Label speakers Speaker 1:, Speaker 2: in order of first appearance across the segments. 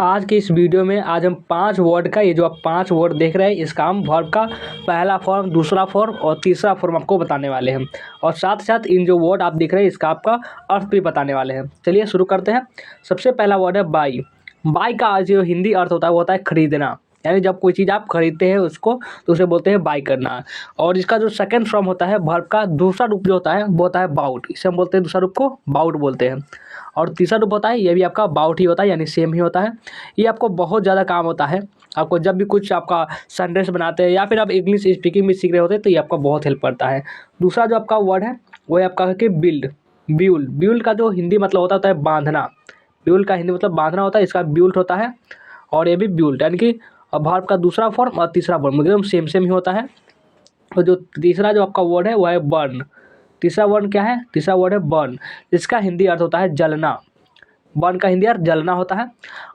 Speaker 1: आज की इस वीडियो में आज हम 5 वर्ड का, ये जो आप 5 वर्ड देख रहे हैं, इसका हम वर्ब का पहला फॉर्म, दूसरा फॉर्म और तीसरा फॉर्म आपको बताने वाले हैं। और साथ ही साथ इन जो वर्ड आप देख रहे हैं इसका आपका अर्थ भी बताने वाले हैं। चलिए शुरू करते हैं। सबसे पहला वर्ड है बाई। बाई का जो हिंदी अर्थ होता है वो होता है खरीदना, यानी जब कोई चीज़ आप खरीदते हैं उसको तो उसे बोलते हैं बाई करना। और इसका जो सेकंड फॉर्म होता है वर्ब का दूसरा रूप जो होता है वो होता है बाउट। इसे हम बोलते हैं, दूसरा रूप को बाउट बोलते हैं। और तीसरा रूप होता है, ये भी आपका बाउट ही होता है, यानी सेम ही होता है। ये आपको बहुत ज़्यादा काम होता है। आपको जब भी कुछ आपका सेंटेंस बनाते हैं या फिर आप इंग्लिश स्पीकिंग भी सीख रहे होते हैं तो ये आपका बहुत हेल्प करता है। दूसरा जो आपका वर्ड है वो है आपका है कि बिल्ड। ब्यूल, ब्यूल का जो हिंदी मतलब होता है बांधना। ब्यूल का हिंदी मतलब बांधना होता है, इसका ब्यूल्ट होता है। और ये भी ब्यूल्ट, यानी कि वर्ब का दूसरा फॉर्म और तीसरा फॉर्म एकदम सेम सेम ही होता है। और जो तीसरा जो आपका वर्ड है वो है बर्न। तीसरा वर्ड क्या है? तीसरा वर्ड है बर्न, जिसका हिंदी अर्थ होता है जलना। बर्न का हिंदी अर्थ जलना होता है।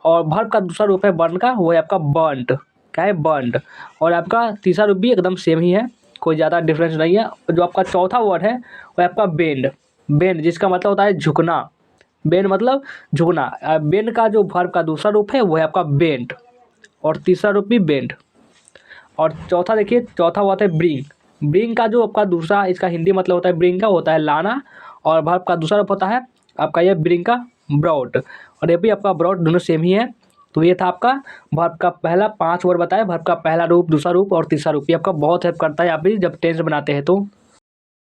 Speaker 1: और वर्ब का दूसरा रूप है बर्न का, वो है आपका बर्न्ट। क्या है? बर्न्ट। और आपका तीसरा रूप भी एकदम सेम ही है, कोई ज़्यादा डिफरेंस नहीं है। जो आपका चौथा वर्ड है वो है आपका बेंड। बेंड जिसका मतलब होता है झुकना। बेंड मतलब झुकना। बेंड का जो वर्ब का दूसरा रूप है वो है आपका बेंट। और तीसरा रूप भी बेंड। और चौथा देखिए, चौथा हुआ था ब्रिंग। ब्रिंग का जो आपका दूसरा, इसका हिंदी मतलब होता है ब्रिंग का, होता है लाना। और वर्ब का दूसरा रूप होता है आपका ये ब्रिंग का ब्रॉड। और ये भी आपका ब्रॉड, दोनों सेम ही है। तो ये था आपका वर्ब का पहला 5 वर्ड बताया, वर्ब का पहला रूप, दूसरा रूप और तीसरा रूप। ये आपका बहुत हेल्प करता है आप भी जब टेंस बनाते हैं तो।